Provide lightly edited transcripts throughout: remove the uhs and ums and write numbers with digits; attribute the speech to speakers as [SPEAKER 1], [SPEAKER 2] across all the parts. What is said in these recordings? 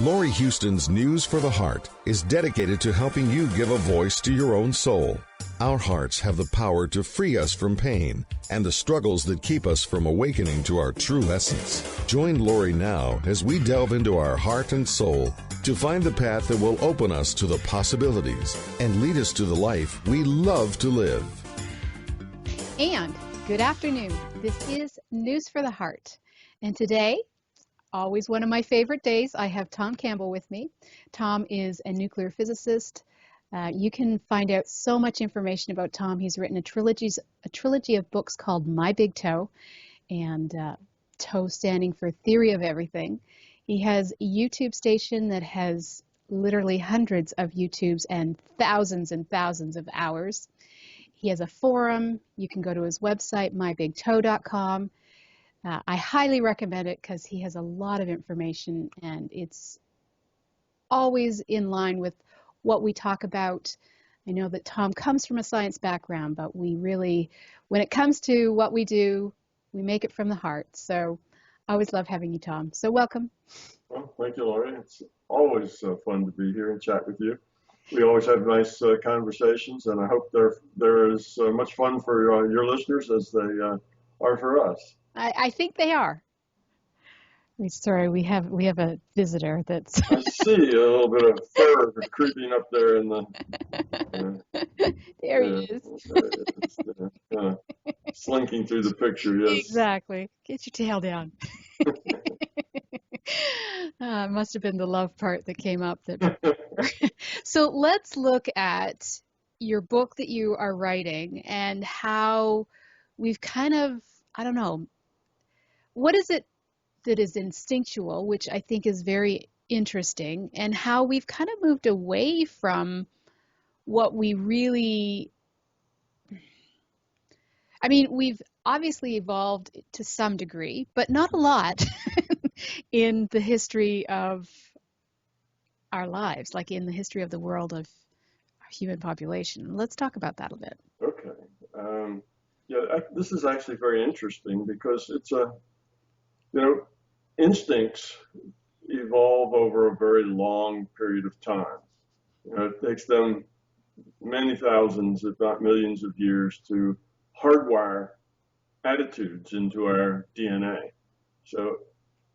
[SPEAKER 1] Laurie Huston's News for the Heart is dedicated to helping you give a voice to your own soul. Our hearts have the power to free us from pain and the struggles that keep us from awakening to our true essence. Join Laurie now as we delve into our heart and soul to find the path that will open us to the possibilities and lead us to the life we love to live.
[SPEAKER 2] And good afternoon. This is News for the Heart. And today, always one of my favorite days, I have Tom Campbell with me. Tom is a nuclear physicist. You can find out so much information about Tom. He's written a trilogy of books called My Big Toe, and toe standing for theory of everything. He has a YouTube station that has literally hundreds of YouTubes and thousands of hours. He has a forum. You can go to his website, mybigtoe.com. I highly recommend it because he has a lot of information and it's always in line with what we talk about. I know that Tom comes from a science background, but we really, when it comes to what we do, we make it from the heart. So I always love having you, Tom. So welcome.
[SPEAKER 3] Well, thank you, Laurie. It's always fun to be here and chat with you. We always have nice conversations, and I hope there is much fun for your listeners as they are for us.
[SPEAKER 2] I think they are. Sorry, we have a visitor that's.
[SPEAKER 3] I see a little bit of fur creeping up there in the.
[SPEAKER 2] There he is.
[SPEAKER 3] Slinking through the picture, yes.
[SPEAKER 2] Exactly. Get your tail down. It must have been the love part that came up. So let's look at your book that you are writing and how we've kind of, I don't know, what is it that is instinctual, which I think is very interesting, and how we've kind of moved away from what we really, I mean, we've obviously evolved to some degree, but not a lot in the history of our lives, like in the history of the world of our human population. Let's talk about that a bit.
[SPEAKER 3] Okay. This is actually very interesting because it's instincts evolve over a very long period of time. It takes them many thousands, if not millions of years to hardwire attitudes into our DNA. So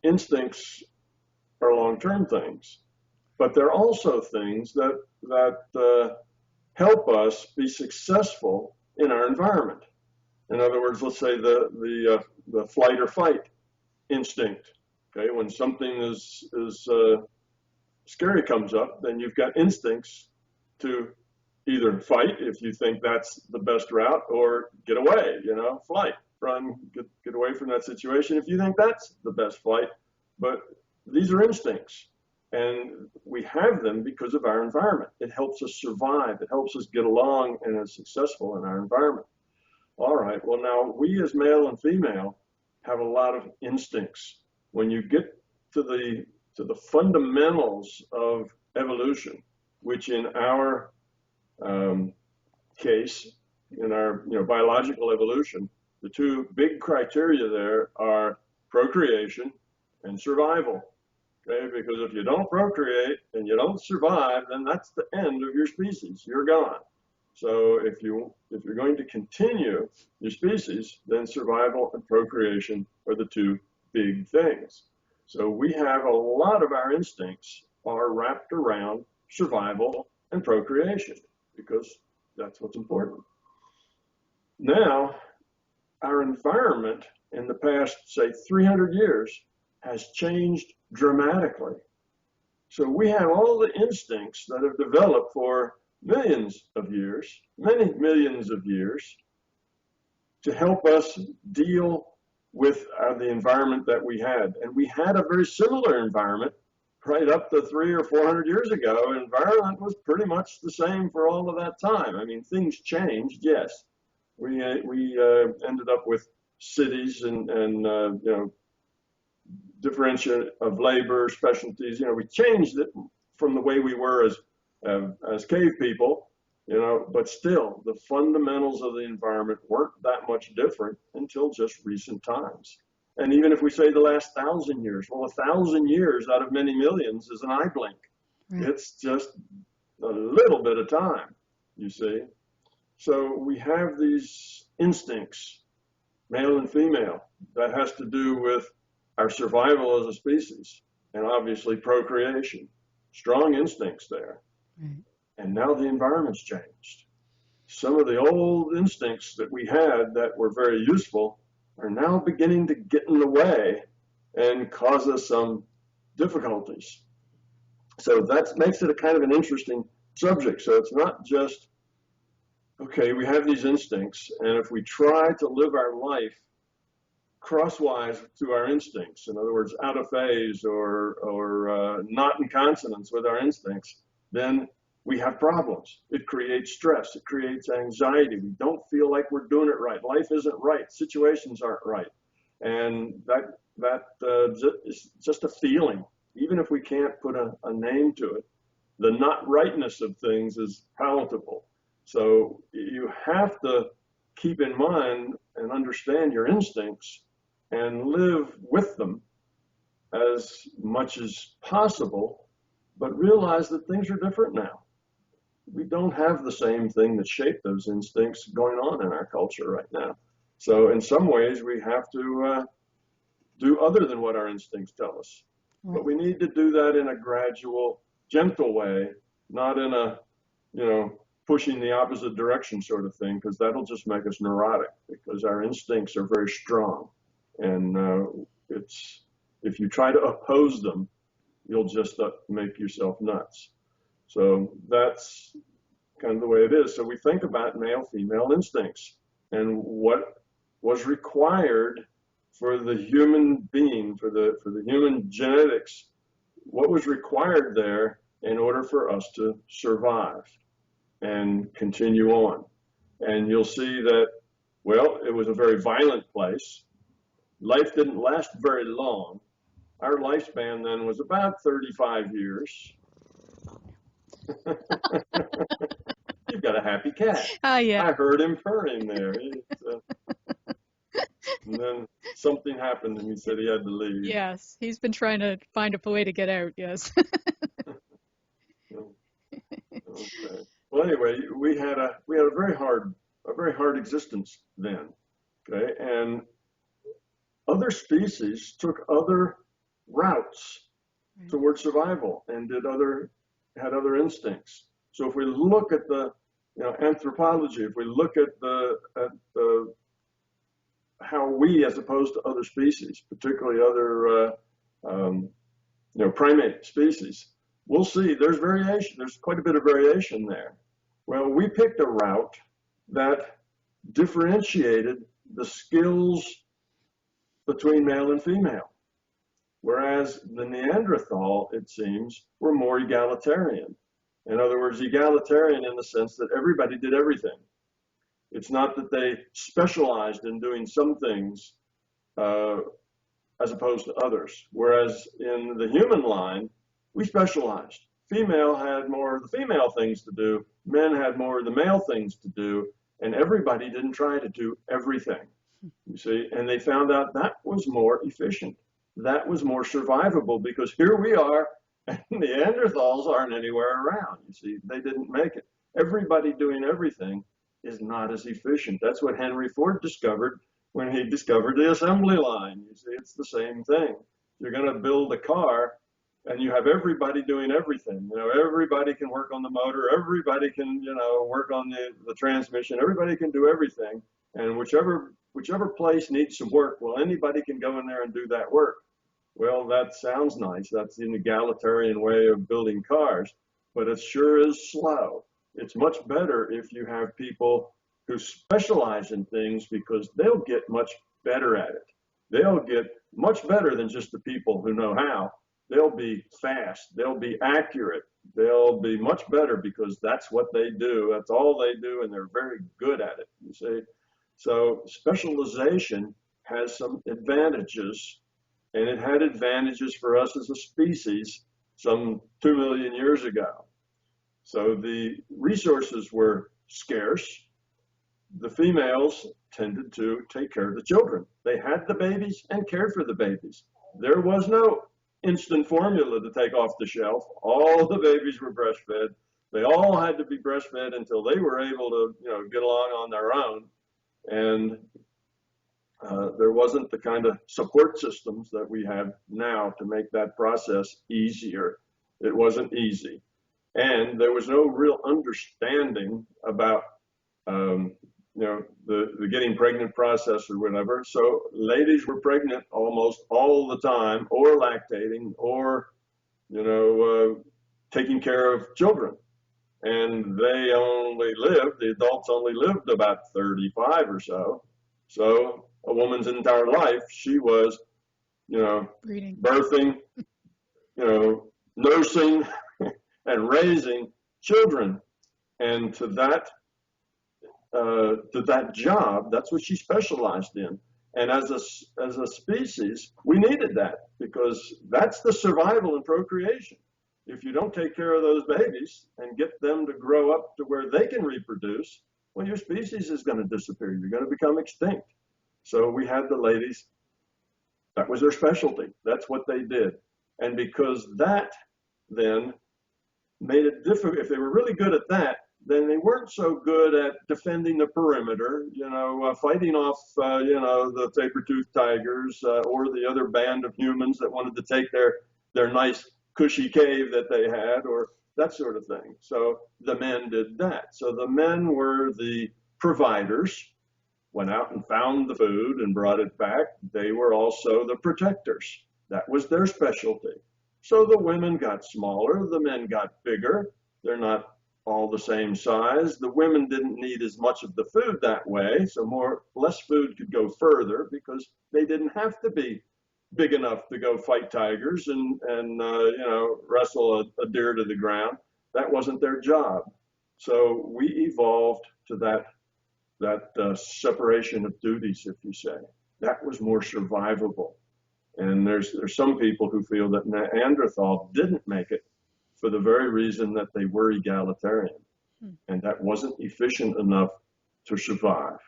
[SPEAKER 3] instincts are long-term things, but they're also things that help us be successful in our environment. In other words, let's say the flight or fight instinct. Okay, when something is scary comes up, then you've got instincts to either fight if you think that's the best route, or get away. Flight, run, get away from that situation if you think that's the best flight. But these are instincts, and we have them because of our environment. It helps us survive. It helps us get along and is successful in our environment. All right. Well, now we as male and female have a lot of instincts. When you get to the fundamentals of evolution, which in our case, in our biological evolution, the two big criteria there are procreation and survival. Okay, because if you don't procreate and you don't survive, then that's the end of your species. You're gone. So if you're going to continue your species, then survival and procreation are the two big things. So we have a lot of our instincts are wrapped around survival and procreation because that's what's important. Now, our environment in the past, say, 300 years has changed dramatically. So we have all the instincts that have developed for millions of years, many millions of years, to help us deal with the environment that we had. And we had a very similar environment right up to 300 or 400 years ago. Environment was pretty much the same for all of that time. I mean, things changed, yes. We ended up with cities and differentiation of labor, specialties. We changed it from the way we were as cave people, but still the fundamentals of the environment weren't that much different until just recent times. And even if we say the last 1,000 years, well, 1,000 years out of many millions is an eye blink.
[SPEAKER 2] Right.
[SPEAKER 3] It's just a little bit of time, you see. So we have these instincts, male and female, that has to do with our survival as a species and obviously procreation. Strong instincts there.
[SPEAKER 2] Right.
[SPEAKER 3] And now the environment's changed. Some of the old instincts that we had that were very useful are now beginning to get in the way and cause us some difficulties. So that makes it a kind of an interesting subject. So it's not just, okay, we have these instincts, and if we try to live our life crosswise to our instincts, in other words, out of phase or not in consonance with our instincts, then we have problems. It creates stress. It creates anxiety. We don't feel like we're doing it right. Life isn't right. Situations aren't right. And that is just a feeling. Even if we can't put a name to it, the not rightness of things is palatable. So you have to keep in mind and understand your instincts and live with them as much as possible, but realize that things are different now. We don't have the same thing that shaped those instincts going on in our culture right now. So in some ways, we have to do other than what our instincts tell us.
[SPEAKER 2] Right.
[SPEAKER 3] But we need to do that in a gradual, gentle way, not in a, pushing the opposite direction sort of thing, because that'll just make us neurotic, because our instincts are very strong. And if you try to oppose them, you'll just make yourself nuts. So that's kind of the way it is. So we think about male-female instincts and what was required for the human being, for the human genetics, what was required there in order for us to survive and continue on. And you'll see that, well, it was a very violent place. Life didn't last very long. Our lifespan then was about 35 years. You've got a happy cat.
[SPEAKER 2] Yeah.
[SPEAKER 3] I heard him purring there. And then something happened and he said he had to leave.
[SPEAKER 2] Yes, he's been trying to find a way to get out, yes.
[SPEAKER 3] Okay. Well, anyway, we had a very hard existence then. Okay, and other species took other routes toward survival and had other instincts. So if we look at the anthropology, if we look at the how we, as opposed to other species, particularly other primate species, we'll see there's variation. There's quite a bit of variation there. Well, we picked a route that differentiated the skills between male and female, whereas the Neanderthal, it seems, were more egalitarian. In other words, egalitarian in the sense that everybody did everything. It's not that they specialized in doing some things as opposed to others. Whereas in the human line, we specialized. Female had more of the female things to do, men had more of the male things to do, and everybody didn't try to do everything, you see, and they found out that was more efficient. That was more survivable, because here we are, and Neanderthals aren't anywhere around, you see, they didn't make it. Everybody doing everything is not as efficient. That's what Henry Ford discovered when he discovered the assembly line. You see, it's the same thing. You're going to build a car, and you have everybody doing everything. Everybody can work on the motor. Everybody can, work on the transmission. Everybody can do everything. And whichever place needs some work, well, anybody can go in there and do that work. Well, that sounds nice. That's an egalitarian way of building cars, but it sure is slow. It's much better if you have people who specialize in things, because they'll get much better at it. They'll get much better than just the people who know how. They'll be fast. They'll be accurate. They'll be much better because that's what they do. That's all they do, and they're very good at it, you see. So specialization has some advantages, and it had advantages for us as a species some 2 million years ago. So the resources were scarce, the females tended to take care of the children. They had the babies and cared for the babies. There was no instant formula to take off the shelf. All the babies were breastfed. They all had to be breastfed until they were able to, get along on their own. And there wasn't the kind of support systems that we have now to make that process easier. It wasn't easy. And there was no real understanding about, the getting pregnant process or whatever. So ladies were pregnant almost all the time, or lactating, or, taking care of children. And they only lived, the adults only lived about 35 or so. So a woman's entire life, she was,
[SPEAKER 2] Breeding.
[SPEAKER 3] birthing, nursing and raising children. And to that job, that's what she specialized in. And as a species, we needed that, because that's the survival and procreation. If you don't take care of those babies and get them to grow up to where they can reproduce, well, your species is going to disappear. You're going to become extinct. So we had the ladies, that was their specialty. That's what they did. And because that then made it difficult, if they were really good at that, then they weren't so good at defending the perimeter, fighting off, the saber-toothed tigers or the other band of humans that wanted to take their nice cushy cave that they had, or that sort of thing. So the men did that. So the men were the providers, went out and found the food and brought it back. They were also the protectors. That was their specialty. So the women got smaller, the men got bigger. They're not all the same size. The women didn't need as much of the food that way, so less food could go further, because they didn't have to be big enough to go fight tigers and wrestle a deer to the ground. That wasn't their job. So we evolved to that separation of duties, if you say. That was more survivable. And there's some people who feel that Neanderthal didn't make it for the very reason that they were egalitarian, and that wasn't efficient enough to survive.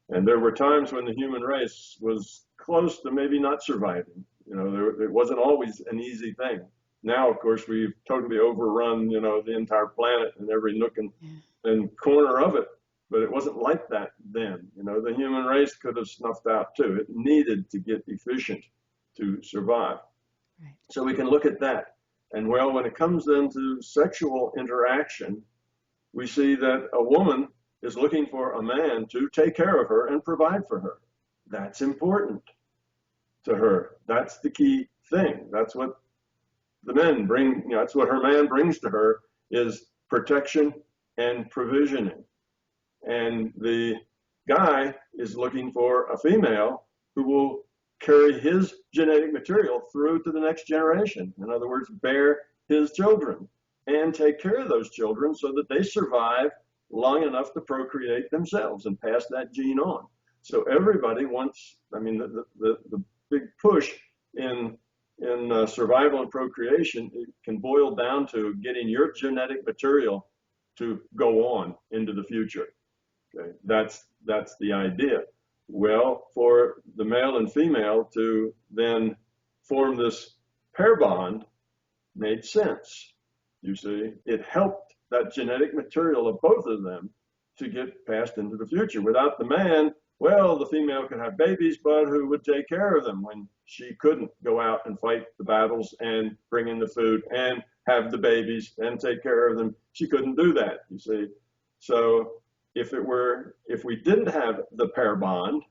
[SPEAKER 3] And there were times when the human race was close to maybe not surviving. It wasn't always an easy thing. Now, of course, we've totally overrun, the entire planet and every nook and corner of it. But it wasn't like that then. The human race could have snuffed out too. It needed to get efficient to survive.
[SPEAKER 2] Right.
[SPEAKER 3] So we can look at that. And well, when it comes then to sexual interaction, we see that a woman is looking for a man to take care of her and provide for her. That's important to her. That's the key thing. That's what the men bring, that's what her man brings to her, is protection and provisioning. And the guy is looking for a female who will carry his genetic material through to the next generation. In other words, bear his children and take care of those children so that they survive long enough to procreate themselves and pass that gene on. So everybody wants, the big push in survival and procreation, it can boil down to getting your genetic material to go on into the future. Okay, that's the idea. Well, for the male and female to then form this pair bond made sense. You see, it helped that genetic material of both of them to get passed into the future. Without the man, well, the female could have babies, but who would take care of them when she couldn't go out and fight the battles and bring in the food and have the babies and take care of them? She couldn't do that, you see. So if we didn't have the pair bond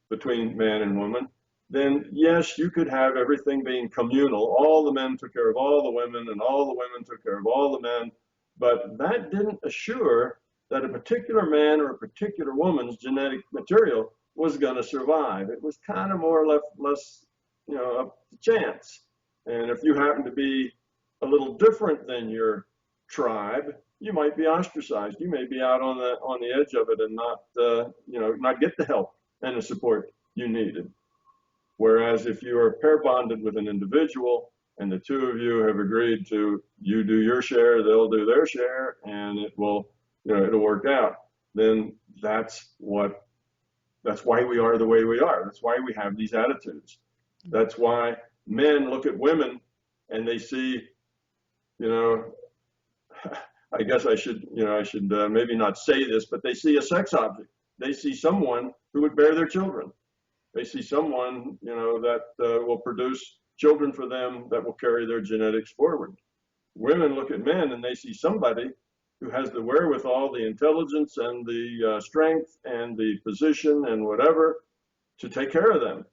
[SPEAKER 3] between man and woman, then yes, you could have everything being communal. All the men took care of all the women, and all the women took care of all the men. But that didn't assure that a particular man or a particular woman's genetic material was going to survive. It was kind of more or less, up to chance. And if you happen to be a little different than your tribe, you might be ostracized. You may be out on the edge of it and not get the help and the support you needed. Whereas if you are pair bonded with an individual and the two of you have agreed to, you do your share, they'll do their share, and it will, it'll work out. then that's why we are the way we are. That's why we have these attitudes. That's why men look at women and they see, I guess I should maybe not say this, but they see a sex object. They see someone who would bear their children. They see someone, that will produce children for them that will carry their genetics forward. Women look at men and they see somebody who has the wherewithal, the intelligence, and the strength, and the position, and whatever, to take care of them.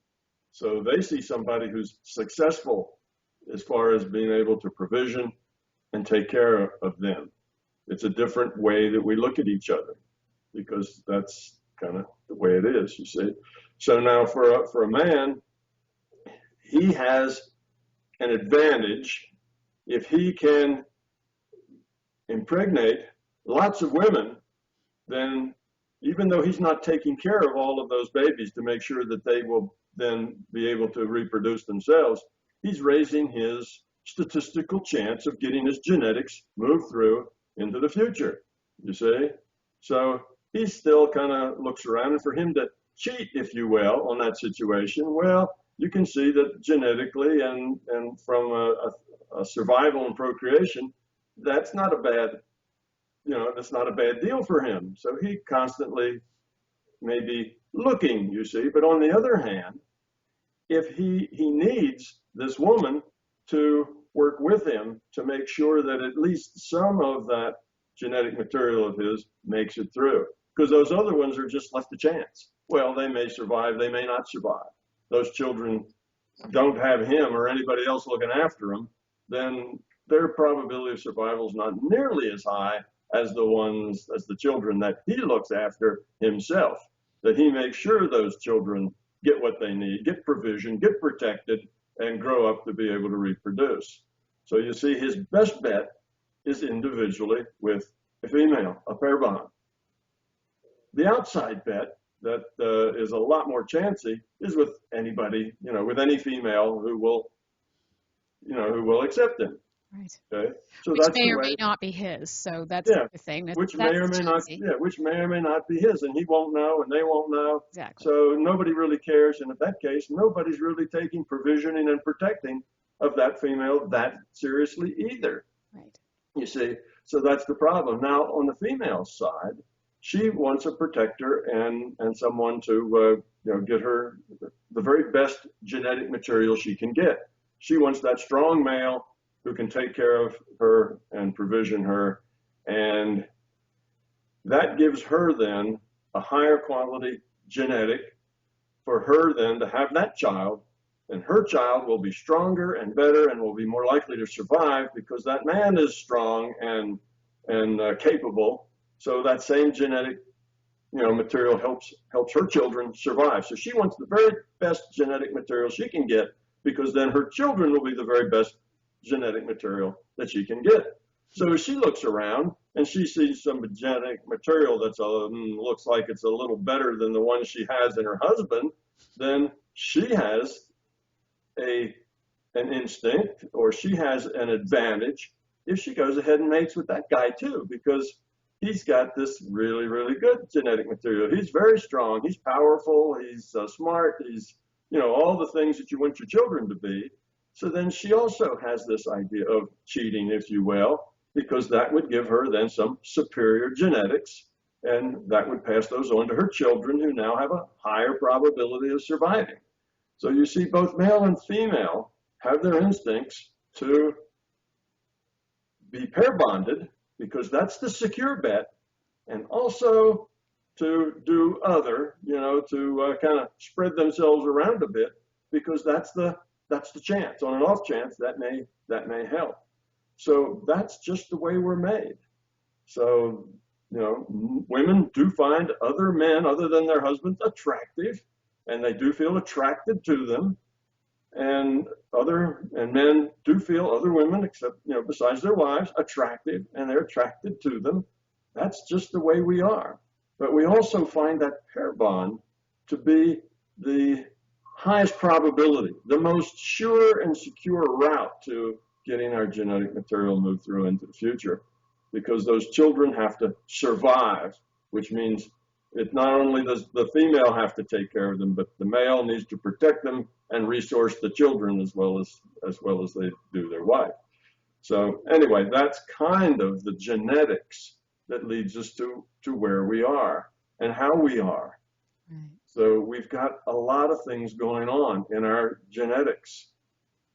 [SPEAKER 3] So they see somebody who's successful as far as being able to provision and take care of them. It's a different way that we look at each other, because that's kind of the way it is, you see. So now for a man, he has an advantage if he can impregnate lots of women. Then even though he's not taking care of all of those babies to make sure that they will then be able to reproduce themselves, he's raising his statistical chance of getting his genetics moved through into the future, you see. So he still kind of looks around, and for him to cheat, if you will, on that situation, well, you can see that genetically and from a survival and procreation, that's not a bad, that's not a bad deal for him. So he constantly may be looking, you see. But on the other hand, if he needs this woman to work with him to make sure that at least some of that genetic material of his makes it through, because those other ones are just left to chance. Well, they may survive, they may not survive. Those children don't have him or anybody else looking after them, then their probability of survival is not nearly as high as the children that he looks after himself, that he makes sure those children get what they need, get provision, get protected, and grow up to be able to reproduce. So you see, his best bet is individually with a female, a pair bond. The outside bet that is a lot more chancy is with anybody, with any female who will accept him.
[SPEAKER 2] Right.
[SPEAKER 3] Okay. So
[SPEAKER 2] which
[SPEAKER 3] that's
[SPEAKER 2] may
[SPEAKER 3] the
[SPEAKER 2] or
[SPEAKER 3] way,
[SPEAKER 2] may not be his. So that's the thing.
[SPEAKER 3] which may or may not be his, and he won't know, and they won't know.
[SPEAKER 2] Exactly.
[SPEAKER 3] So nobody really cares, and in that case, nobody's really taking provisioning and protecting of that female that seriously either.
[SPEAKER 2] Right.
[SPEAKER 3] You see, so that's the problem. Now, on the female side, she wants a protector and someone to get her the very best genetic material she can get. She wants that strong male who can take care of her and provision her, and that gives her then a higher quality genetic for her then to have that child, and her child will be stronger and better and will be more likely to survive because that man is strong and capable. So that same genetic material helps her children survive. So she wants the very best genetic material she can get, because then her children will be the very best genetic material that she can get. So she looks around and she sees some genetic material that's looks like it's a little better than the one she has in her husband, then she has an instinct, or she has an advantage if she goes ahead and mates with that guy too, because he's got this really, really good genetic material. He's very strong, he's powerful, he's smart, he's all the things that you want your children to be. So then she also has this idea of cheating, if you will, because that would give her then some superior genetics, and that would pass those on to her children, who now have a higher probability of surviving. So you see, both male and female have their instincts to be pair bonded, because that's the secure bet, and also to do other, to kind of spread themselves around a bit, because that's the chance. On an off chance, that may help. So that's just the way we're made. So, women do find other men other than their husbands attractive, and they do feel attracted to them. And men do feel other women, except, besides their wives, attractive, and they're attracted to them. That's just the way we are. But we also find that pair bond to be the highest probability, the most sure and secure route to getting our genetic material moved through into the future, because those children have to survive which means it not only does the female have to take care of them, but the male needs to protect them and resource the children as well as they do their wife. So anyway, that's kind of the genetics that leads us to where we are and how we are.
[SPEAKER 2] Right.
[SPEAKER 3] So we've got a lot of things going on in our genetics.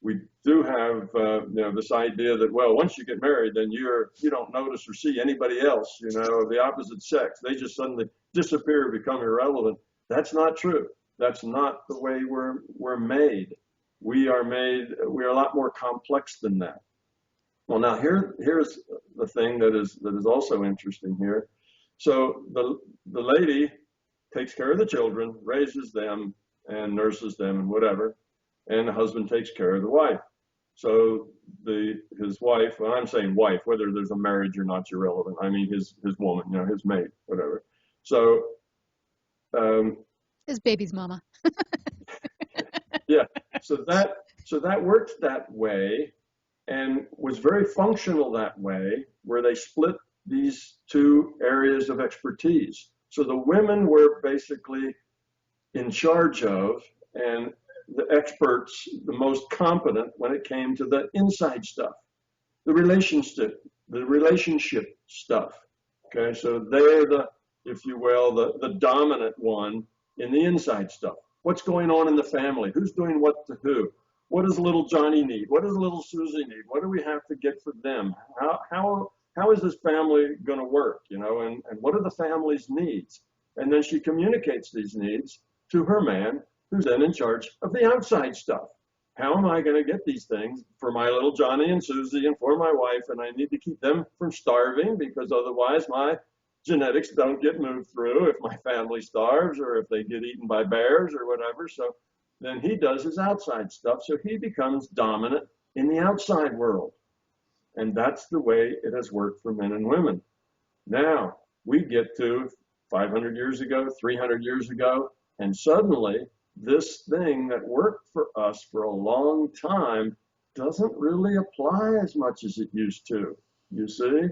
[SPEAKER 3] We do have, this idea that, well, once you get married, then you don't notice or see anybody else, of the opposite sex. They just suddenly disappear, become irrelevant. That's not true. That's not the way we're made. We are a lot more complex than that. Well, now here's the thing that is also interesting here. So the lady takes care of the children, raises them, and nurses them, and whatever, and the husband takes care of the wife. So his wife, when I'm saying wife, whether there's a marriage or not, is irrelevant. I mean his woman, his mate, whatever. So
[SPEAKER 2] his baby's mama.
[SPEAKER 3] Yeah. So that worked that way, and was very functional that way, where they split these two areas of expertise. So the women were basically in charge of, and the experts, the most competent when it came to the inside stuff, the relationship stuff. Okay, so they're if you will, the dominant one in the inside stuff. What's going on in the family? Who's doing what to who? What does little Johnny need? What does little Susie need? What do we have to get for them? How is this family going to work? And what are the family's needs? And then she communicates these needs to her man, who's then in charge of the outside stuff. How am I going to get these things for my little Johnny and Susie and for my wife? And I need to keep them from starving, because otherwise my genetics don't get moved through if my family starves or if they get eaten by bears or whatever. So then he does his outside stuff. So he becomes dominant in the outside world. And that's the way it has worked for men and women. Now we get to 500 years ago, 300 years ago, and suddenly this thing that worked for us for a long time doesn't really apply as much as it used to. You see?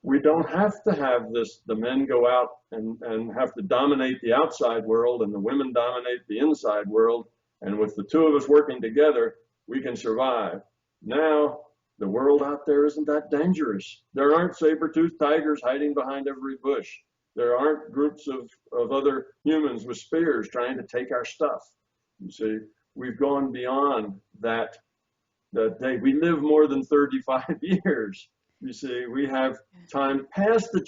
[SPEAKER 3] We don't have to have this, the men go out and have to dominate the outside world and the women dominate the inside world. And with the two of us working together, we can survive. Now, the world out there isn't that dangerous. There aren't saber-toothed tigers hiding behind every bush. There aren't groups of other humans with spears trying to take our stuff. You see, we've gone beyond that day. We live more than 35 years. You see, we have time past the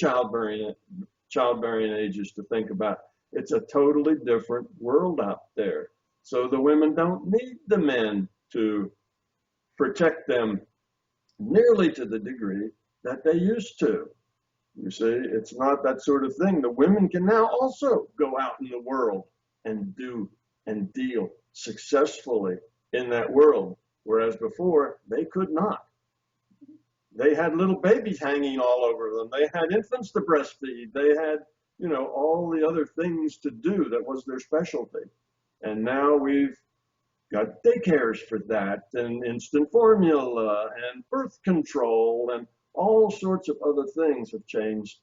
[SPEAKER 3] childbearing ages to think about. It's a totally different world out there. So the women don't need the men to protect them nearly to the degree that they used to. You see, it's not that sort of thing. The women can now also go out in the world and do and deal successfully in that world, whereas before they could not. They had little babies hanging all over them. They had infants to breastfeed. They had, all the other things to do that was their specialty. And now we've got daycares for that, and instant formula, and birth control, and all sorts of other things have changed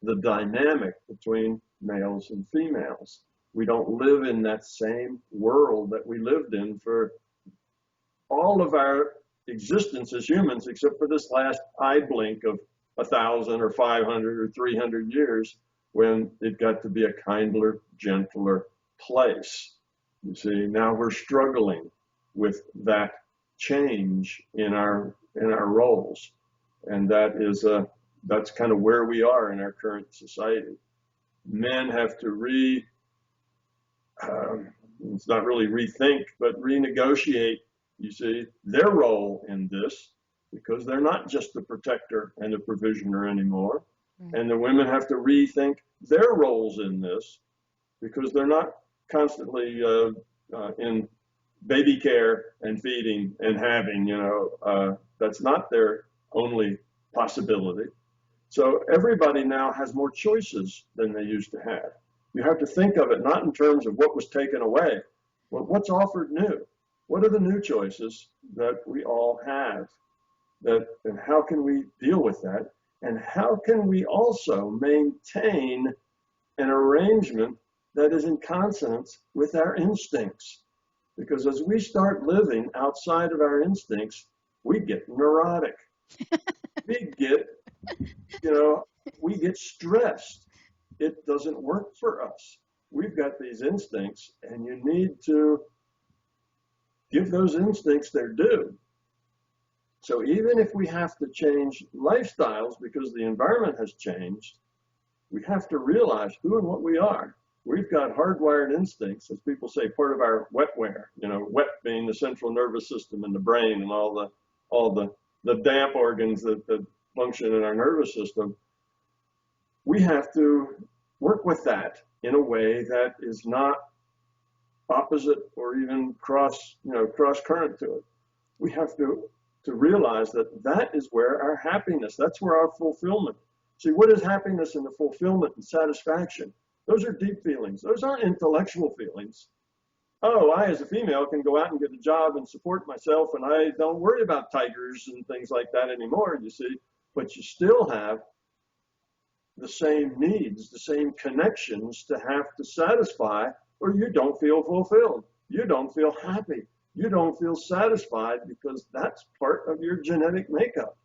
[SPEAKER 3] the dynamic between males and females. We don't live in that same world that we lived in for all of our existence as humans, except for this last eye blink of 1,000 or 500 or 300 years, when it got to be a kinder, gentler place. You see, now we're struggling with that change in our roles, and that's kind of where we are in our current society. Men have to it's not really rethink, but renegotiate, you see, their role in this, because they're not just the protector and the provisioner anymore. And the women have to rethink their roles in this, because they're not constantly in baby care and feeding and having, that's not their only possibility. So everybody now has more choices than they used to have. You have to think of it not in terms of what was taken away, but what's offered new. What are the new choices that we all have? And how can we deal with that? And how can we also maintain an arrangement that is in consonance with our instincts. Because as we start living outside of our instincts, we get neurotic. we get, we get stressed. It doesn't work for us. We've got these instincts, and you need to give those instincts their due. So even if we have to change lifestyles because the environment has changed, we have to realize who and what we are. We've got hardwired instincts, as people say, part of our wetware, wet being the central nervous system and the brain and all the damp organs that function in our nervous system. We have to work with that in a way that is not opposite or even cross current to it. We have to realize that is where our happiness, that's where our fulfillment. See, what is happiness and the fulfillment and satisfaction? Those are deep feelings. Those aren't intellectual feelings. Oh, I as a female can go out and get a job and support myself, and I don't worry about tigers and things like that anymore, you see. But you still have the same needs, the same connections to have to satisfy, or you don't feel fulfilled. You don't feel happy. You don't feel satisfied because that's part of your genetic makeup.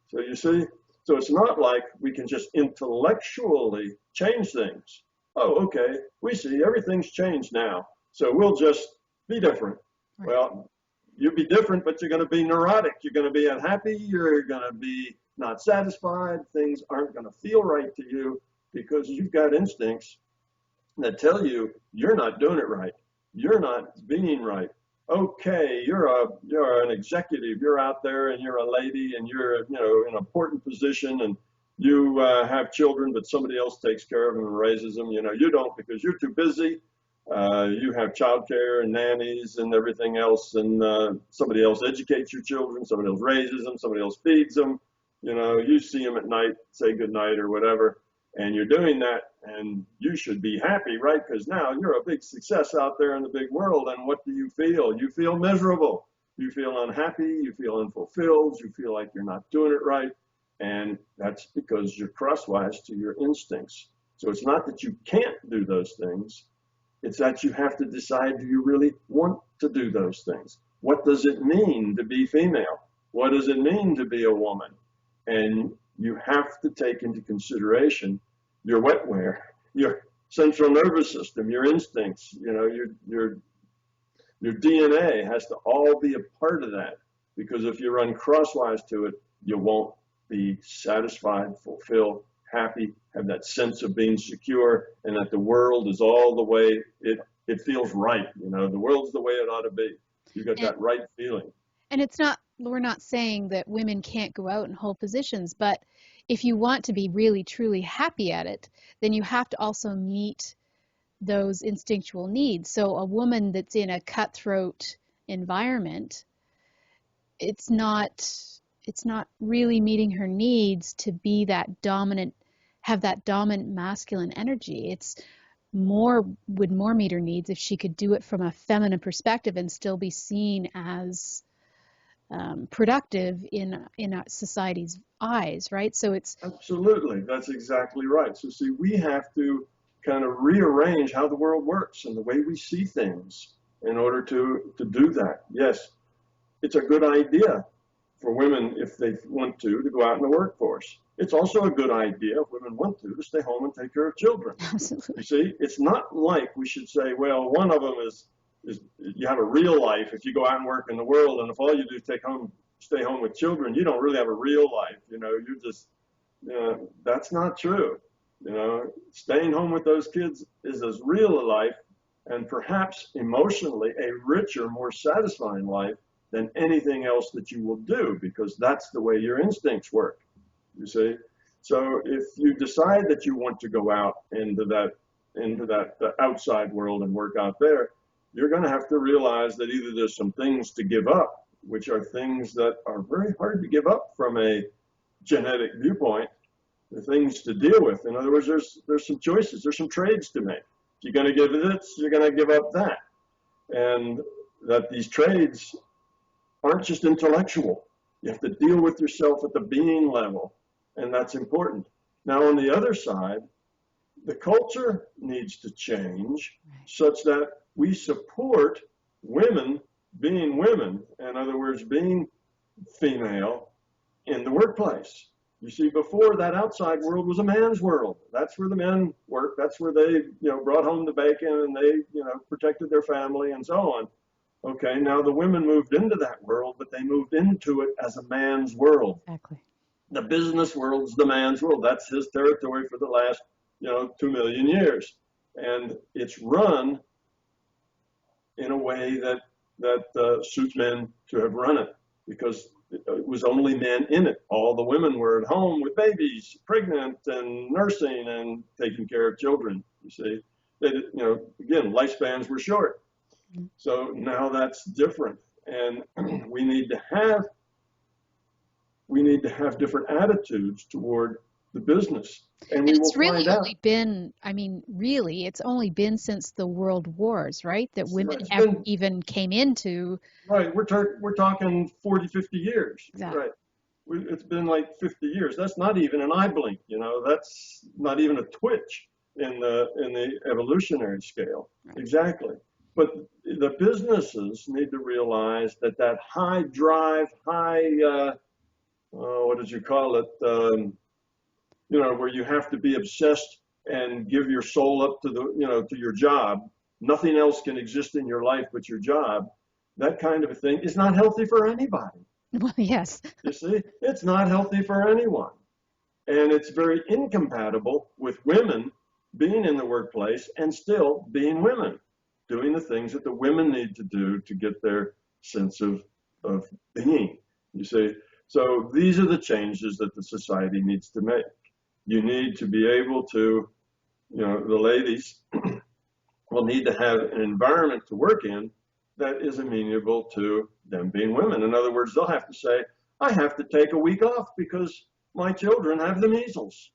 [SPEAKER 3] So you see, so it's not like we can just intellectually change things. Oh, okay, we see everything's changed now, so we'll just be different. Right. Well, you'll be different, but you're going to be neurotic. You're going to be unhappy. You're going to be not satisfied. Things aren't going to feel right to you because you've got instincts that tell you you're not doing it right. You're not being right. Okay, you're an executive. You're out there and you're a lady and you're in an important position and you have children, but somebody else takes care of them and raises them. You don't because you're too busy. You have childcare and nannies and everything else, and somebody else educates your children. Somebody else raises them. Somebody else feeds them. You see them at night, say good night or whatever, and you're doing that, and you should be happy, right? Because now you're a big success out there in the big world, and what do you feel? You feel miserable. You feel unhappy. You feel unfulfilled. You feel like you're not doing it right. And that's because you're crosswise to your instincts. So it's not that you can't do those things. It's that you have to decide, do you really want to do those things? What does it mean to be female? What does it mean to be a woman? And you have to take into consideration your wetware, your central nervous system, your instincts, your DNA has to all be a part of that. Because if you run crosswise to it, you won't be satisfied, fulfilled, happy, have that sense of being secure, and that the world is all the way it feels right. The world's the way it ought to be. You got that right feeling.
[SPEAKER 2] And we're not saying that women can't go out and hold positions, but if you want to be really, truly happy at it, then you have to also meet those instinctual needs. So a woman that's in a cutthroat environment, it's not really meeting her needs to be that dominant, have that dominant masculine energy. It's would more meet her needs if she could do it from a feminine perspective and still be seen as productive in society's eyes, right? So it's
[SPEAKER 3] absolutely, that's exactly right. So see, we have to kind of rearrange how the world works and the way we see things in order to do that. Yes, it's a good idea for women, if they want to go out in the workforce. It's also a good idea, if women want to stay home and take care of children.
[SPEAKER 2] Absolutely.
[SPEAKER 3] You see, it's not like we should say, well, one of them is you have a real life if you go out and work in the world, and if all you do is stay home with children, you don't really have a real life. You're just, that's not true. Staying home with those kids is as real a life, and perhaps emotionally a richer, more satisfying life than anything else that you will do, because that's the way your instincts work, you see. So if you decide that you want to go out into the outside world and work out there, you're going to have to realize that either there's some things to give up, which are things that are very hard to give up from a genetic viewpoint, the things to deal with. In other words, there's some choices, there's some trades to make. If you're going to give this, you're going to give up that. And that these trades aren't just intellectual. You have to deal with yourself at the being level, and that's important. Now, on the other side, the culture needs to change such that we support women being women, in other words, being female in the workplace. You see, before, that outside world was a man's world. That's where the men worked. That's where they, brought home the bacon and they, protected their family and so on. Okay, now the women moved into that world, but they moved into it as a man's world.
[SPEAKER 2] Exactly.
[SPEAKER 3] The business world's the man's world. That's his territory for the last, 2 million years. And it's run in a way that suits men to have run it, because it was only men in it. All the women were at home with babies, pregnant and nursing and taking care of children. You see, again, lifespans were short. So now that's different, and we need to have different attitudes toward the business. And we
[SPEAKER 2] it's
[SPEAKER 3] will
[SPEAKER 2] really
[SPEAKER 3] find
[SPEAKER 2] only
[SPEAKER 3] out.
[SPEAKER 2] been, really, it's only been since the World Wars, right? That women even came into.
[SPEAKER 3] Right, we're talking 40, 50 years.
[SPEAKER 2] Exactly.
[SPEAKER 3] Right. It's been like 50 years. That's not even an eye blink, that's not even a twitch in the evolutionary scale.
[SPEAKER 2] Right.
[SPEAKER 3] Exactly. But the businesses need to realize that high drive, what did you call it? Where you have to be obsessed and give your soul up to to your job. Nothing else can exist in your life but your job. That kind of a thing is not healthy for anybody.
[SPEAKER 2] Well, yes.
[SPEAKER 3] You see, it's not healthy for anyone. And it's very incompatible with women being in the workplace and still being women, doing the things that the women need to do to get their sense of being. You see, so these are the changes that the society needs to make. You need to be able to, the ladies will need to have an environment to work in that is amenable to them being women. In other words, they'll have to say, I have to take a week off because my children have the measles.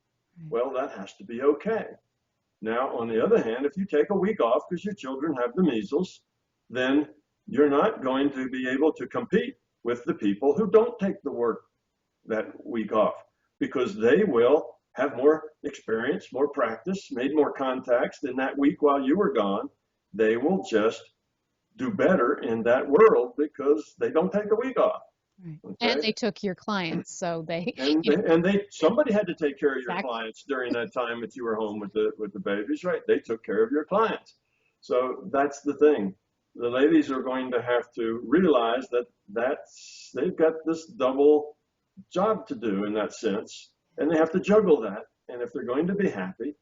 [SPEAKER 3] Well, that has to be okay. Now, on the other hand, if you take a week off because your children have the measles, then you're not going to be able to compete with the people who don't take the work that week off, because they will have more experience, more practice, made more contacts in that week while you were gone. They will just do better in that world because they don't take the week off.
[SPEAKER 2] Right.
[SPEAKER 3] Okay?
[SPEAKER 2] And they took your clients, so they
[SPEAKER 3] somebody had to take care of your clients during that time that you were home with the babies, right? They took care of your clients. So that's the thing. The ladies are going to have to realize that they've got this double job to do in that sense, and they have to juggle that. And if they're going to be happy,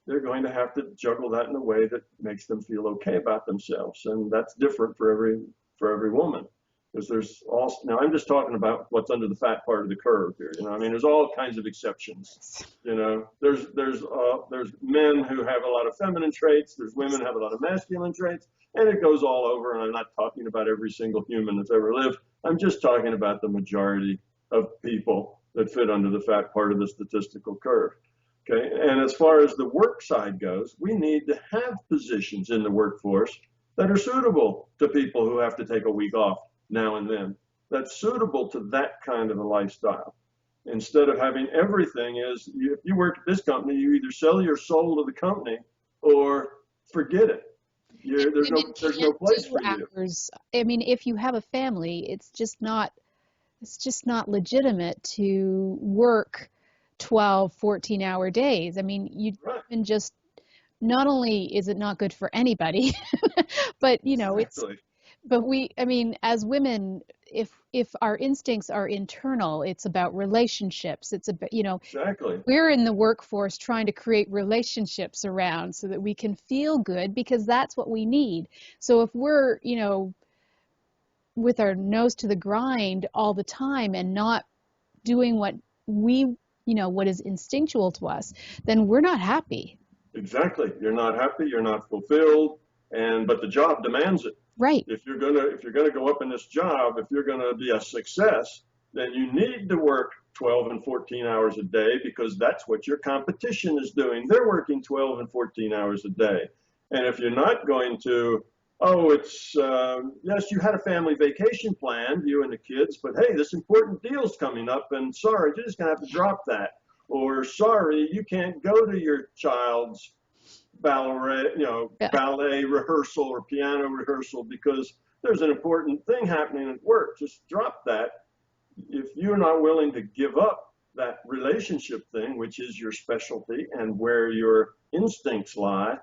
[SPEAKER 3] they're going to have to juggle that in a way that makes them feel okay about themselves. And that's different for every woman. Because there's also, now I'm just talking about what's under the fat part of the curve here. There's all kinds of exceptions. There's men who have a lot of feminine traits. There's women who have a lot of masculine traits, and it goes all over. And I'm not talking about every single human that's ever lived. I'm just talking about the majority of people that fit under the fat part of the statistical curve. Okay, and as far as the work side goes, we need to have positions in the workforce that are suitable to people who have to take a week off now and then. That's suitable to that kind of a lifestyle. Instead of having everything if you work at this company, you either sell your soul to the company or forget it. There's no place for you.
[SPEAKER 2] If you have a family, it's just not legitimate to work 12, 14-hour days. You can just, not only is it not good for anybody, but
[SPEAKER 3] Exactly.
[SPEAKER 2] As women, if our instincts are internal, it's about relationships. It's about,
[SPEAKER 3] Exactly.
[SPEAKER 2] We're in the workforce trying to create relationships around so that we can feel good, because that's what we need. So if we're, with our nose to the grind all the time and not doing what what is instinctual to us, then we're not happy.
[SPEAKER 3] Exactly. You're not happy, you're not fulfilled, but the job demands it.
[SPEAKER 2] Right.
[SPEAKER 3] If you're gonna go up in this job, if you're gonna be a success, then you need to work 12 and 14 hours a day, because that's what your competition is doing. They're working 12 and 14 hours a day. And if you're not going to, yes, you had a family vacation planned, you and the kids, but hey, this important deal's coming up, and sorry, you're just gonna have to drop that. Or sorry, you can't go to your child's ballet,
[SPEAKER 2] Yeah.
[SPEAKER 3] ballet rehearsal or piano rehearsal because there's an important thing happening at work. Just drop that. If you're not willing to give up that relationship thing, which is your specialty and where your instincts lie,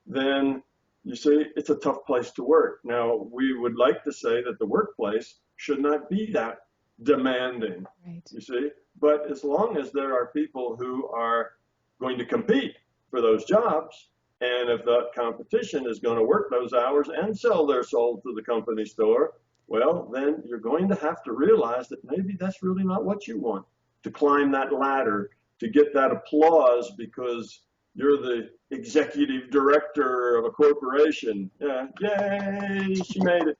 [SPEAKER 3] then you see, it's a tough place to work. Now, we would like to say that the workplace should not be that demanding,
[SPEAKER 2] Right.
[SPEAKER 3] you see, but as long as there are people who are going to compete for those jobs, and if that competition is going to work those hours and sell their soul to the company store, well, then you're going to have to realize that maybe that's really not what you want, to climb that ladder, to get that applause because you're the executive director of a corporation. Yeah, yay, she made it.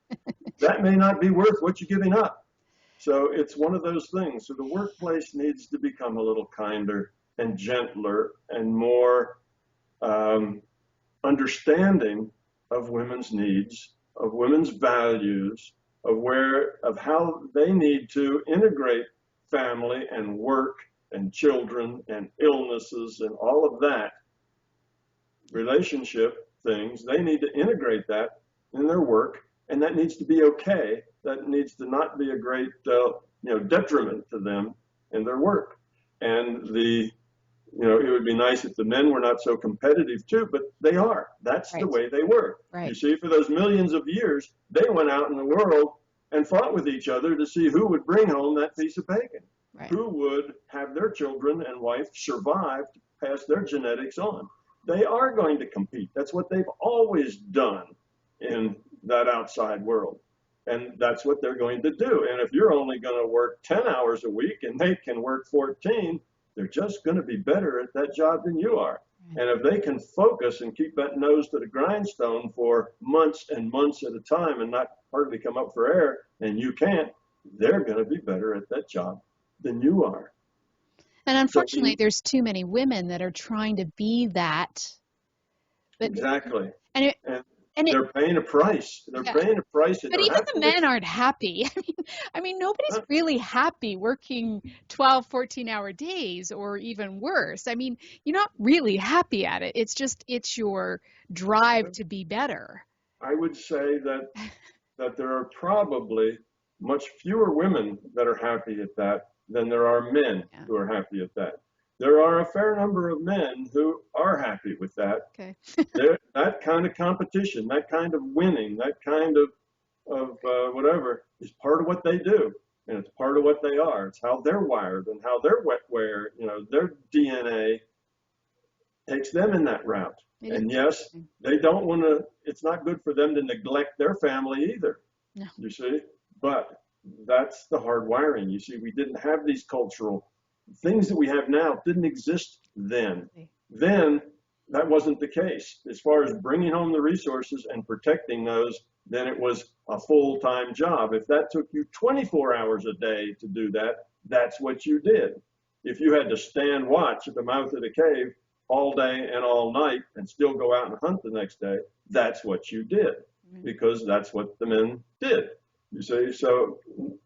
[SPEAKER 3] That may not be worth what you're giving up. So it's one of those things. So the workplace needs to become a little kinder and gentler and more understanding of women's needs, of women's values, of how they need to integrate family and work and children and illnesses and all of that relationship things. They need to integrate that in their work, and that needs to be okay. That needs to not be a great detriment to them in their work. And it would be nice if the men were not so competitive too, but they are. That's
[SPEAKER 2] Right.
[SPEAKER 3] the way they were.
[SPEAKER 2] Right.
[SPEAKER 3] You see, for those millions of years, they went out in the world and fought with each other to see who would bring home that piece of bacon,
[SPEAKER 2] Right.
[SPEAKER 3] who would have their children and wife survive to pass their genetics on. They are going to compete. That's what they've always done in that outside world. And that's what they're going to do. And if you're only going to work 10 hours a week and they can work 14, they're just going to be better at that job than you are. And if they can focus and keep that nose to the grindstone for months and months at a time and not hardly come up for air, and you can't, they're going to be better at that job than you are.
[SPEAKER 2] And unfortunately, there's too many women that are trying to be that. But,
[SPEAKER 3] Exactly.
[SPEAKER 2] And
[SPEAKER 3] they're paying a price. They're paying a price.
[SPEAKER 2] But even the men aren't happy. I mean, nobody's really happy working 12, 14-hour days or even worse. I mean, you're not really happy at it. It's your drive to be better.
[SPEAKER 3] I would say that there are probably much fewer women that are happy at that than there are men who are happy at that. There are a fair number of men who are happy with that.
[SPEAKER 2] Okay.
[SPEAKER 3] That kind of competition, that kind of winning, that kind of whatever is part of what they do. And it's part of what they are. It's how they're wired and how they're their DNA takes them in that route. And yes, they don't want to, it's not good for them to neglect their family either.
[SPEAKER 2] No.
[SPEAKER 3] You see? But that's the hard wiring. You see, we didn't have these cultural things that we have now didn't exist then. Then that wasn't the case. As far as bringing home the resources and protecting those, then it was a full-time job. If that took you 24 hours a day to do that, that's what you did. If you had to stand watch at the mouth of the cave all day and all night and still go out and hunt the next day, that's what you did, because that's what the men did. You see, so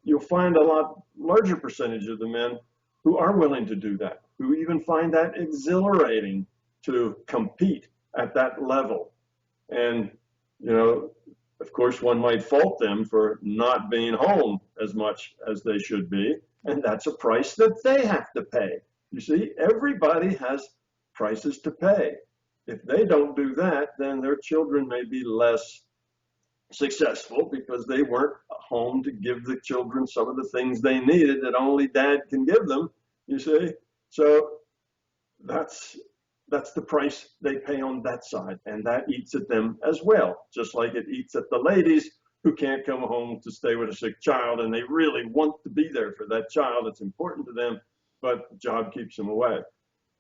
[SPEAKER 3] you'll find a lot larger percentage of the men who are willing to do that, who even find that exhilarating to compete at that level. And, of course, one might fault them for not being home as much as they should be, and that's a price that they have to pay. You see, everybody has prices to pay. If they don't do that, then their children may be less successful because they weren't home to give the children some of the things they needed that only dad can give them, you see. So that's the price they pay on that side, and that eats at them as well, just like it eats at the ladies who can't come home to stay with a sick child and they really want to be there for that child. It's important to them, but the job keeps them away.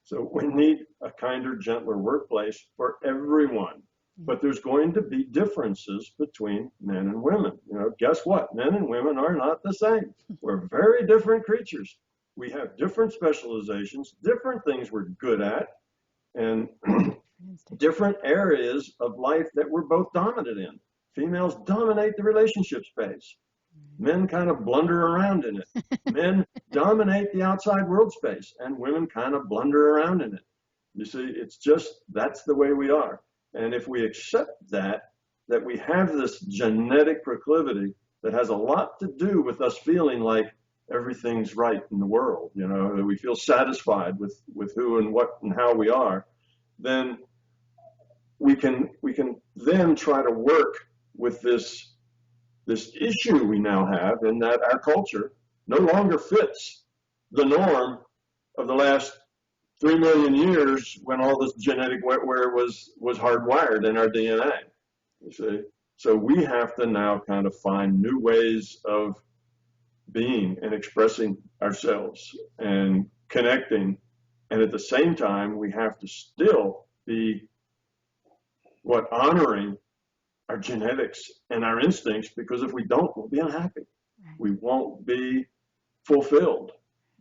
[SPEAKER 3] So we need a kinder, gentler workplace for everyone. But there's going to be differences between men and women. Guess what? Men and women are not the same. We're very different creatures. We have different specializations, different things we're good at, and different areas of life that we're both dominant in. Females dominate the relationship space. Men kind of blunder around in it. Men dominate the outside world space, and women kind of blunder around in it. You see, it's just, that's the way we are. And if we accept that we have this genetic proclivity that has a lot to do with us feeling like everything's right in the world, that we feel satisfied with who and what and how we are, then we can then try to work with this issue we now have, in that our culture no longer fits the norm of the last 3 million years, when all this genetic wetware was hardwired in our DNA. You see, so we have to now kind of find new ways of being and expressing ourselves and connecting, and at the same time we have to still be honoring our genetics and our instincts, because if we don't, we'll be unhappy. We won't be fulfilled,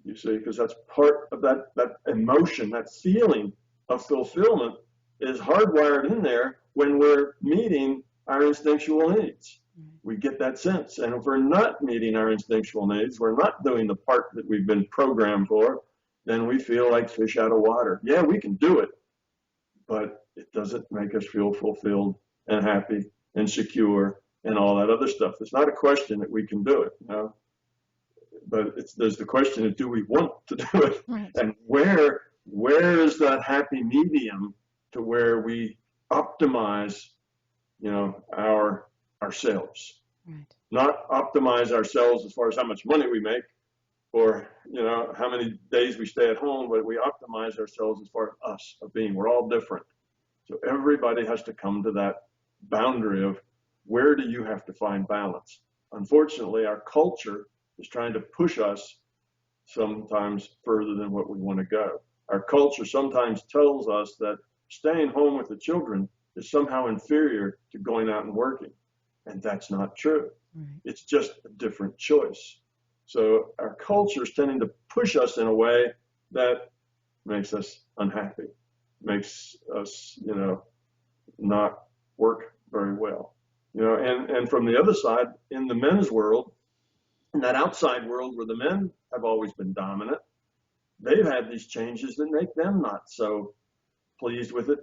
[SPEAKER 3] you see, because that's part of that emotion, that feeling of fulfillment is hardwired in there when we're meeting our instinctual needs. We get that sense. And if we're not meeting our instinctual needs, we're not doing the part that we've been programmed for, then we feel like fish out of water. Yeah, we can do it, but it doesn't make us feel fulfilled and happy and secure and all that other stuff. It's not a question that we can do it, but there's the question of, do we want to do it? Right. And where is that happy medium to where we optimize, ourselves? Right. Not optimize ourselves as far as how much money we make, or how many days we stay at home, but we optimize ourselves as far as us of being. We're all different. So everybody has to come to that boundary of, where do you have to find balance? Unfortunately, our culture is trying to push us sometimes further than what we want to go. Our culture sometimes tells us that staying home with the children is somehow inferior to going out and working. And that's not true. Right. It's just a different choice. So our culture is tending to push us in a way that makes us unhappy, makes us, not work very well. And from the other side, in the men's world, in that outside world where the men have always been dominant, they've had these changes that make them not so pleased with it.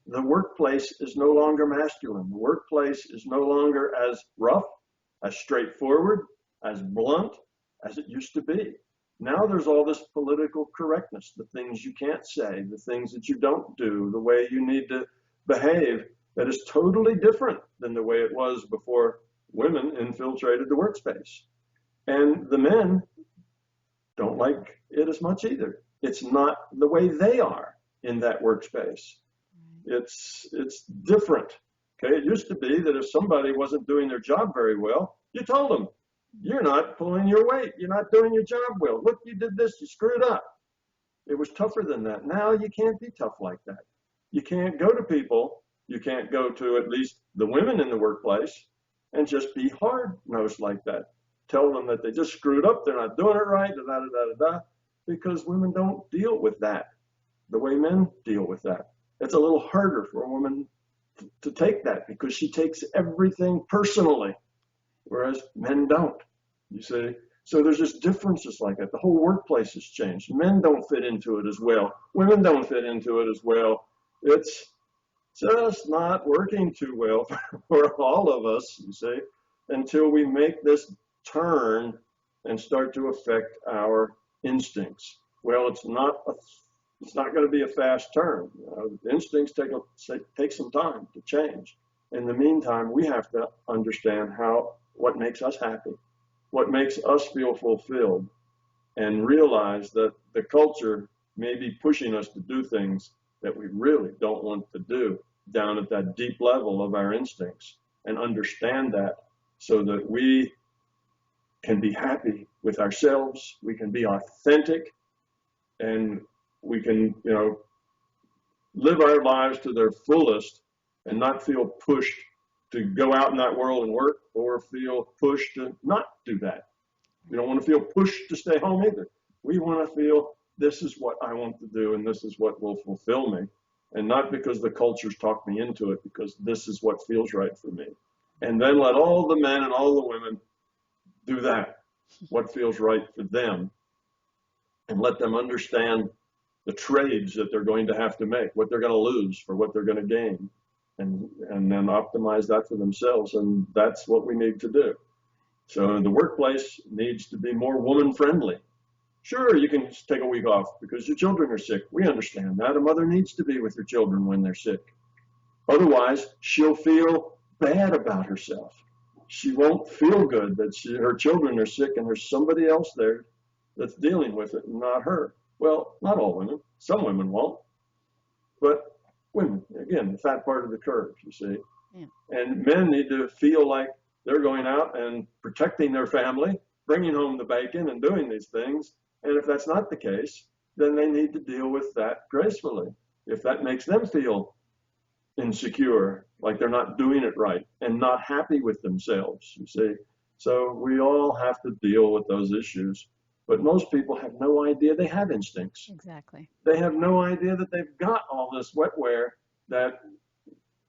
[SPEAKER 3] The workplace is no longer masculine. The workplace is no longer as rough, as straightforward, as blunt as it used to be. Now there's all this political correctness, the things you can't say, the things that you don't do, the way you need to behave, that is totally different than the way it was before women infiltrated the workspace. And the men don't like it as much either. It's not the way they are in that workspace. It's different. Okay, it used to be that if somebody wasn't doing their job very well, you told them, you're not pulling your weight, you're not doing your job well. Look, you did this, you screwed up. It was tougher than that. Now you can't be tough like that. You can't go to people, you can't go to at least the women in the workplace and just be hard-nosed like that. Tell them that they just screwed up, they're not doing it right, because women don't deal with that the way men deal with that. It's a little harder for a woman to take that, because she takes everything personally, whereas men don't, you see. So there's just differences like that. The whole workplace has changed. Men don't fit into it as well. Women don't fit into it as well. It's just not working too well for all of us, you see, until we make this turn and start to affect our instincts. Well, it's not going to be a fast turn. Instincts take some time to change. In the meantime, we have to understand what makes us happy, what makes us feel fulfilled, and realize that the culture may be pushing us to do things that we really don't want to do down at that deep level of our instincts, and understand that so that we can be happy with ourselves, we can be authentic, and we can, live our lives to their fullest and not feel pushed to go out in that world and work, or feel pushed to not do that. We don't want to feel pushed to stay home either. We want to feel, this is what I want to do and this is what will fulfill me. And not because the culture's talked me into it, because this is what feels right for me. And then let all the men and all the women do that, what feels right for them, and let them understand the trades that they're going to have to make, what they're going to lose for what they're going to gain. and then optimize that for themselves. And that's what we need to do. So the workplace needs to be more woman friendly. Sure, you can take a week off because your children are sick. We understand that. A mother needs to be with her children when they're sick. Otherwise, she'll feel bad about herself. She won't feel good that her children are sick and there's somebody else there that's dealing with it and not her. Well, not all women. Some women won't. But women, again, the fat part of the curve, you see. Yeah. And men need to feel like they're going out and protecting their family, bringing home the bacon and doing these things. And if that's not the case, then they need to deal with that gracefully. If that makes them feel insecure, like they're not doing it right and not happy with themselves, you see. So we all have to deal with those issues. But most people have no idea they have instincts.
[SPEAKER 2] Exactly. They
[SPEAKER 3] have no idea that they've got all this wetware that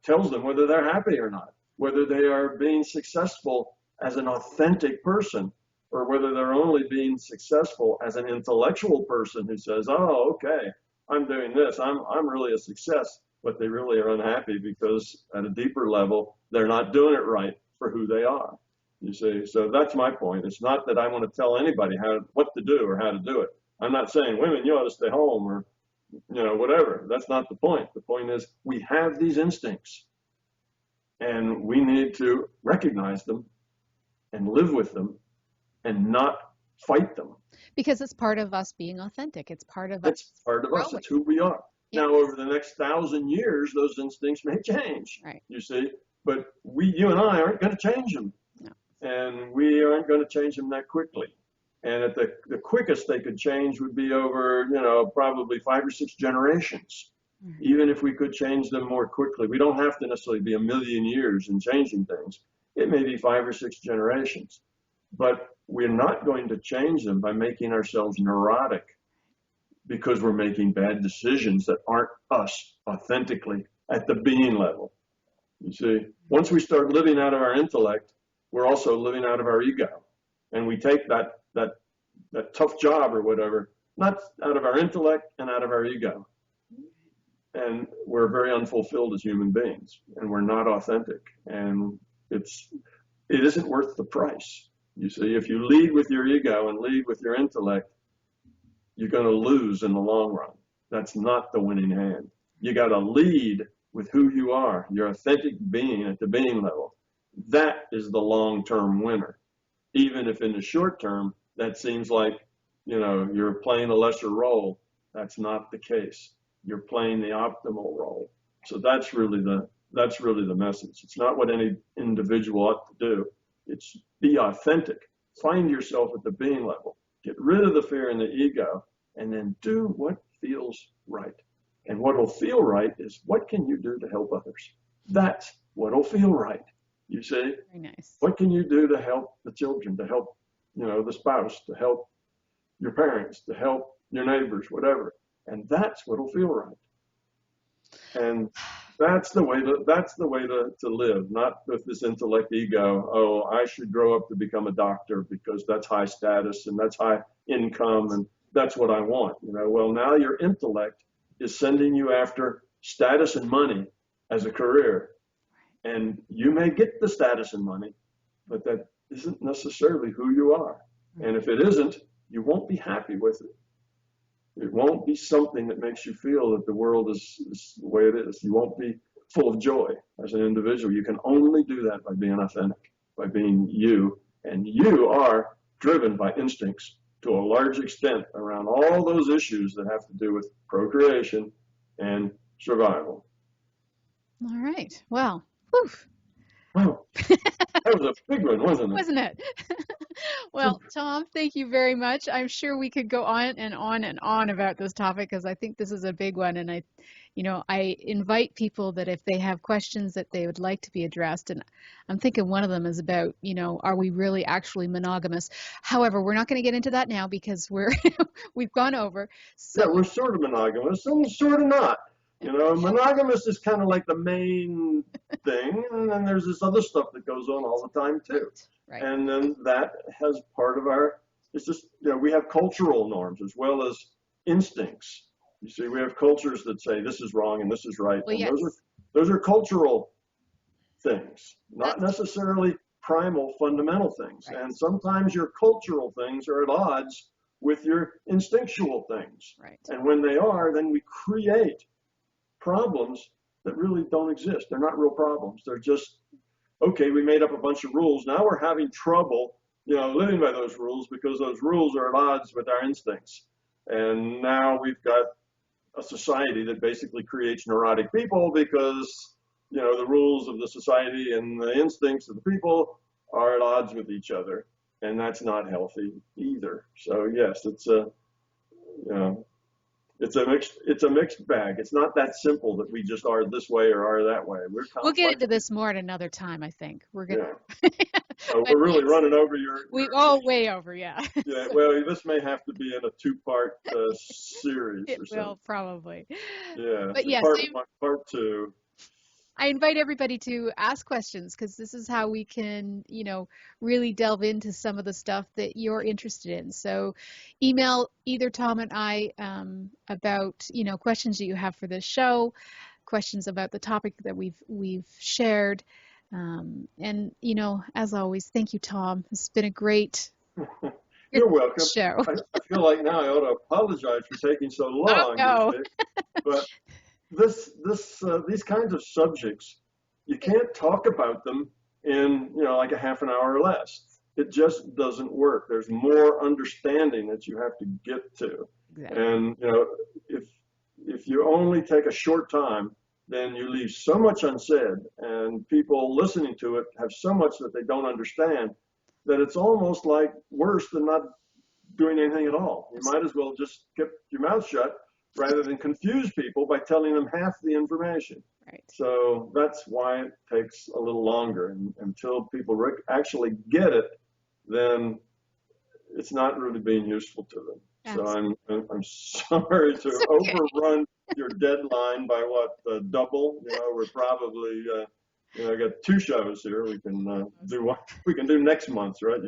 [SPEAKER 3] tells them whether they're happy or not, whether they are being successful as an authentic person, or whether they're only being successful as an intellectual person who says, oh, okay, I'm doing this, I'm really a success, but they really are unhappy because at a deeper level, they're not doing it right for who they are. You see, so that's my point. It's not that I want to tell anybody what to do or how to do it. I'm not saying, women, you ought to stay home or, whatever. That's not the point. The point is we have these instincts and we need to recognize them and live with them and not fight them.
[SPEAKER 2] Because it's part of us being authentic. It's part of us.
[SPEAKER 3] It's part of us. It's who we are. Yes. Now, over the next 1,000 years, those instincts may change, right. You see, but you and I aren't going to change them. No. And we aren't going to change them that quickly. And at the quickest they could change would be over, probably 5 or 6 generations, mm-hmm. Even if we could change them more quickly. We don't have to necessarily be 1,000,000 years in changing things. It may be 5 or 6 generations. But we're not going to change them by making ourselves neurotic because we're making bad decisions that aren't us authentically at the being level. You see, once we start living out of our intellect, we're also living out of our ego. And we take that tough job or whatever, not out of our intellect and out of our ego. And we're very unfulfilled as human beings, and we're not authentic. And it isn't worth the price. You see, if you lead with your ego and lead with your intellect, you're going to lose in the long run. That's not the winning hand. You got to lead with who you are, your authentic being at the being level. That is the long-term winner. Even if in the short term, that seems like, you're playing a lesser role. That's not the case. You're playing the optimal role. So that's really the message. It's not what any individual ought to do. It's be authentic. Find yourself at the being level. Get rid of the fear and the ego, and then do what feels right. And what will feel right is, what can you do to help others? That's what will feel right. You see?
[SPEAKER 2] Very nice.
[SPEAKER 3] What can you do to help the children, to help, the spouse, to help your parents, to help your neighbors, whatever. And that's what will feel right. And that's the way to live, not with this intellect ego. Oh, I should grow up to become a doctor because that's high status and that's high income and that's what I want. Well, now your intellect is sending you after status and money as a career. And you may get the status and money, but that isn't necessarily who you are. And if it isn't, you won't be happy with it. It won't be something that makes you feel that the world is the way it is. You won't be full of joy as an individual. You can only do that by being authentic, by being you. And you are driven by instincts to a large extent around all those issues that have to do with procreation and survival.
[SPEAKER 2] All right. Well, whew.
[SPEAKER 3] Wow. That was a big one, wasn't it?
[SPEAKER 2] Wasn't it? Well, Tom, thank you very much. I'm sure we could go on and on and on about this topic because I think this is a big one. And I invite people that if they have questions that they would like to be addressed, and I'm thinking one of them is about, are we really actually monogamous? However, we're not going to get into that now because we've gone over. So,
[SPEAKER 3] yeah, we're sort of monogamous and sort of not. Monogamous is kind of like the main thing, and then there's this other stuff that goes on all the time too.
[SPEAKER 2] Right.
[SPEAKER 3] And then that has part of it's just, we have cultural norms as well as instincts. You see, we have cultures that say this is wrong and this is right.
[SPEAKER 2] Well,
[SPEAKER 3] and
[SPEAKER 2] yes.
[SPEAKER 3] Those are cultural things, not necessarily primal fundamental things.
[SPEAKER 2] Right.
[SPEAKER 3] And sometimes your cultural things are at odds with your instinctual things.
[SPEAKER 2] Right.
[SPEAKER 3] And when they are, then we create problems that really don't exist. They're not real problems. They're just, okay, we made up a bunch of rules. Now we're having trouble, living by those rules because those rules are at odds with our instincts. And now we've got a society that basically creates neurotic people because, the rules of the society and the instincts of the people are at odds with each other. And that's not healthy either. So yes, it's a mixed bag. It's not that simple that we just are this way or are that way.
[SPEAKER 2] We'll get into this more at another time, I think. We're gonna.
[SPEAKER 3] Yeah. We're really running over your.
[SPEAKER 2] Way over, yeah.
[SPEAKER 3] Yeah. Well, this may have to be in a 2-part series.
[SPEAKER 2] It
[SPEAKER 3] or something.
[SPEAKER 2] will probably.
[SPEAKER 3] Yeah.
[SPEAKER 2] But yes,
[SPEAKER 3] part 2.
[SPEAKER 2] I invite everybody to ask questions because this is how we can, really delve into some of the stuff that you're interested in. So email either Tom and I about, questions that you have for this show, questions about the topic that we've shared. And, as always, thank you, Tom. It's been a great
[SPEAKER 3] You're welcome.
[SPEAKER 2] show.
[SPEAKER 3] I feel like now I ought to apologize for taking so long.
[SPEAKER 2] Oh, no.
[SPEAKER 3] But these kinds of subjects, you can't talk about them in, like a half an hour or less. It just doesn't work. There's more understanding that you have to get to.
[SPEAKER 2] Exactly.
[SPEAKER 3] And, if you only take a short time, then you leave so much unsaid, and people listening to it have so much that they don't understand that it's almost like worse than not doing anything at all. You might as well just keep your mouth shut rather than confuse people by telling them half the information.
[SPEAKER 2] Right.
[SPEAKER 3] So that's why it takes a little longer. And until people actually get it, then it's not really being useful to them.
[SPEAKER 2] Absolutely.
[SPEAKER 3] So I'm sorry to overrun your deadline by double. We're probably I got 2 shows here. We can do one. We can do next month, right?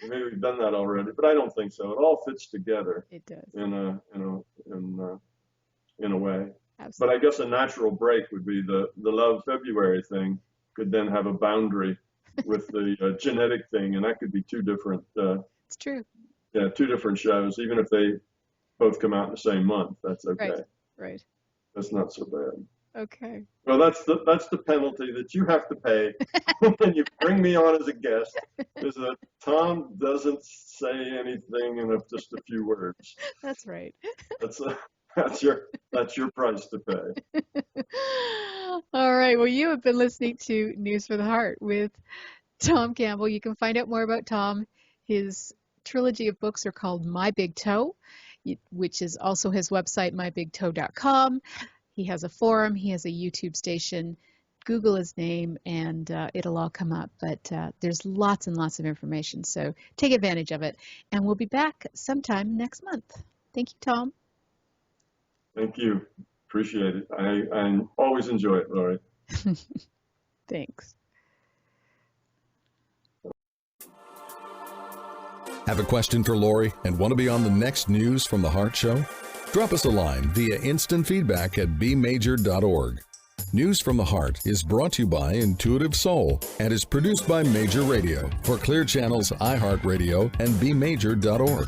[SPEAKER 3] Maybe we've done that already, but I don't think so. It all fits together.
[SPEAKER 2] It does.
[SPEAKER 3] In a way.
[SPEAKER 2] Absolutely.
[SPEAKER 3] But I guess a natural break would be the Love February thing could then have a boundary with the genetic thing, and that could be 2 different.
[SPEAKER 2] It's true.
[SPEAKER 3] Yeah, 2 different shows, even if they both come out in the same month. That's okay.
[SPEAKER 2] Right.
[SPEAKER 3] That's not so bad.
[SPEAKER 2] Okay.
[SPEAKER 3] Well, that's the penalty that you have to pay when you bring me on as a guest, is that Tom doesn't say anything in just a few words.
[SPEAKER 2] That's right.
[SPEAKER 3] That's your price to pay.
[SPEAKER 2] All right. Well, you have been listening to News for the Heart with Tom Campbell. You can find out more about Tom. His trilogy of books are called My Big Toe, which is also his website, mybigtoe.com. He has a forum. He has a YouTube station. Google his name, and it'll all come up. But there's lots and lots of information, so take advantage of it. And we'll be back sometime next month. Thank you, Tom.
[SPEAKER 3] Thank you. Appreciate it. I always enjoy it, Laurie.
[SPEAKER 2] Thanks.
[SPEAKER 1] Have a question for Laurie and want to be on the next News from the Heart show? Drop us a line via instant feedback at bmajor.org. News from the Heart is brought to you by Intuitive Soul and is produced by Major Radio for Clear Channel's iHeartRadio and bmajor.org.